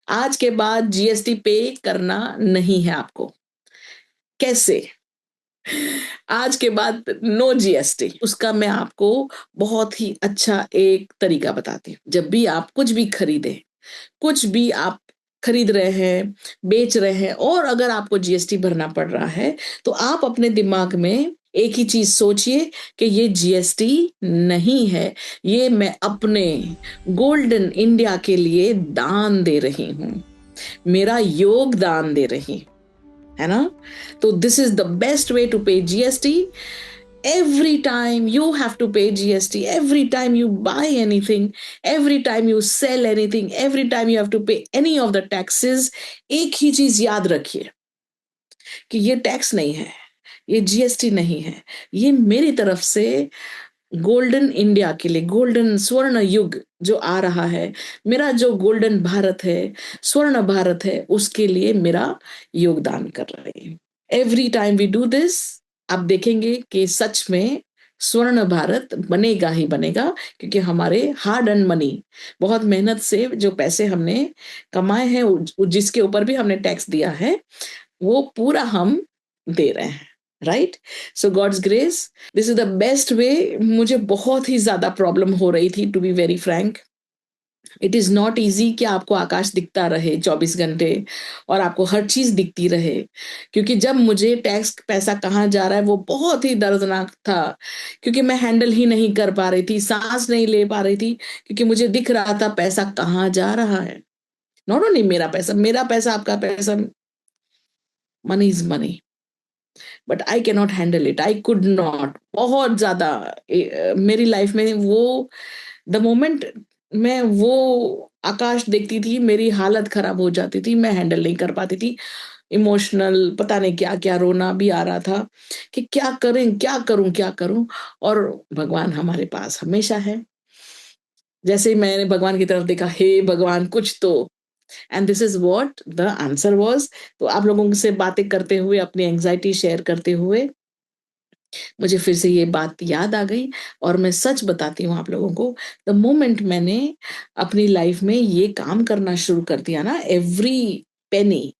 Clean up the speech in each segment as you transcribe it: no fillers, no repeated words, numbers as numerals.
आज के बाद जीएसटी पे करना नहीं है आपको। कैसे? आज के बाद नो जीएसटी। उसका मैं आपको बहुत ही अच्छा एक तरीका बताती हूँ। जब भी आप कुछ भी खरीदें, कुछ भी आप खरीद रहे हैं, बेच रहे हैं और अगर आपको जीएसटी भरना पड़ रहा है, तो आप अपने दिमाग में एक ही चीज सोचिए कि ये जीएसटी नहीं है, ये मैं अपने गोल्डन इंडिया के लिए दान दे रही हूं, मेरा योगदान दे रही हूं, है ना? तो this is the best way to pay GST. Every time you have to pay GST, every time you buy anything, every time you sell anything, every time you have to pay any of the taxes, एक ही चीज याद रखिए कि ये tax नहीं है, ये GST नहीं है, ये मेरी तरफ से गोल्डन इंडिया के लिए, गोल्डन स्वर्ण युग जो आ रहा है, मेरा जो गोल्डन भारत है, स्वर्ण भारत है, उसके लिए मेरा योगदान कर रहे हैं। Every time we do this, आप देखेंगे कि सच में स्वर्ण भारत बनेगा ही बनेगा, क्योंकि हमारे हार्ड अर्न मनी, बहुत मेहनत से जो पैसे हमने कमाए हैं, जिसके ऊपर भी हमने टैक्स दिया है, वो पूरा हम दे रहे हैं। Right? So God's grace, this is the best way. मुझे बहुत ही ज्यादा प्रॉब्लम हो रही थी, to be very frank. It is not easy कि आपको आकाश दिखता रहे 24 घंटे और आपको हर चीज दिखती रहे, क्योंकि जब मुझे टैक्स पैसा कहाँ जा रहा है वो बहुत ही दर्दनाक था, क्योंकि मैं हैंडल ही नहीं कर पा रही थी, सांस नहीं ले पा रही थी, क्योंकि मुझे दिख रहा था पैसा कहाँ जा रहा है। नॉट ओनली मेरा पैसा, आपका पैसा, money is money, but I can not handle it, I could not. बहुत ज्यादा मेरी लाइफ में वो द मोमेंट मैं वो आकाश देखती थी, मेरी हालत खराब हो जाती थी, मैं हैंडल नहीं कर पाती थी। इमोशनल पता नहीं क्या क्या रोना भी आ रहा था कि क्या करें, क्या करूं, क्या करूं। और भगवान हमारे पास हमेशा है। जैसे ही मैंने भगवान की तरफ देखा, हे भगवान कुछ तो, and this is what the answer was. तो आप लोगों से बातें करते हुए, अपनी एंजाइटी शेयर करते हुए, मुझे फिर से ये बात याद आ गई। और मैं सच बताती हूँ आप लोगों को, द मोमेंट मैंने अपनी लाइफ में ये काम करना शुरू कर दिया ना, every penny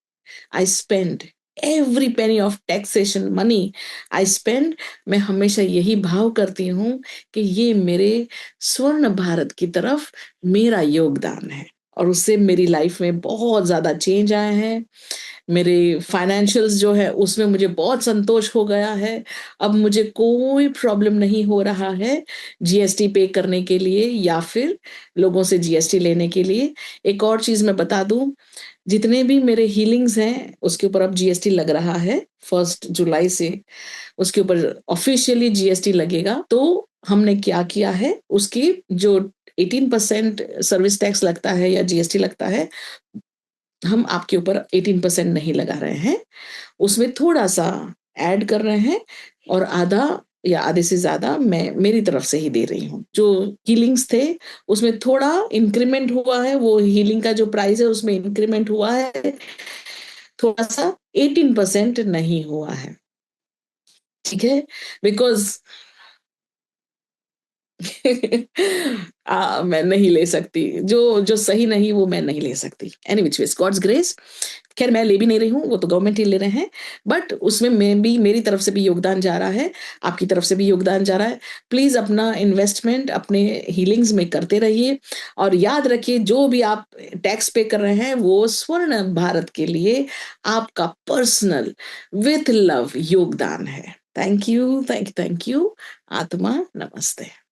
I spend, every penny of taxation money I spend, मैं हमेशा यही भाव करती हूँ कि ये मेरे स्वर्ण भारत की तरफ मेरा योगदान है। और उससे मेरी लाइफ में बहुत ज्यादा चेंज आए हैं। मेरे फाइनेंशियल्स जो है उसमें मुझे बहुत संतोष हो गया है। अब मुझे कोई प्रॉब्लम नहीं हो रहा है जीएसटी पे करने के लिए या फिर लोगों से जीएसटी लेने के लिए। एक और चीज मैं बता दूं, जितने भी मेरे हीलिंग्स हैं उसके ऊपर अब जीएसटी लग रहा है 1 जुलाई से, उसके ऊपर ऑफिशियली जीएसटी लगेगा। तो हमने क्या किया है, उसकी जो 18% सर्विस टैक्स लगता है या जीएसटी लगता है, हम आपके ऊपर 18% नहीं लगा रहे हैं, उसमें थोड़ा सा ऐड कर रहे हैं, और आधा या आधे से ज्यादा मैं मेरी तरफ से ही दे रही हूँ। जो हीलिंग्स थे उसमें थोड़ा इंक्रीमेंट हुआ है, वो हीलिंग का जो प्राइस है उसमें इंक्रीमेंट हुआ है थोड़ा सा, 18% नहीं हुआ है। ठीक है? बिकॉज मैं नहीं ले सकती, जो जो सही नहीं वो मैं नहीं ले सकती। Any which ways, God's grace. खैर मैं ले भी नहीं रही हूँ, वो तो गवर्नमेंट ही ले रहे हैं, बट उसमें मैं भी, मेरी तरफ से भी योगदान जा रहा है, आपकी तरफ से भी योगदान जा रहा है। प्लीज अपना इन्वेस्टमेंट अपने हीलिंग्स में करते रहिए, और याद रखिए जो भी आप टैक्स पे कर रहे हैं वो स्वर्ण भारत के लिए आपका पर्सनल विथ लव योगदान है। Thank you, thank you, thank you. आत्मा नमस्ते।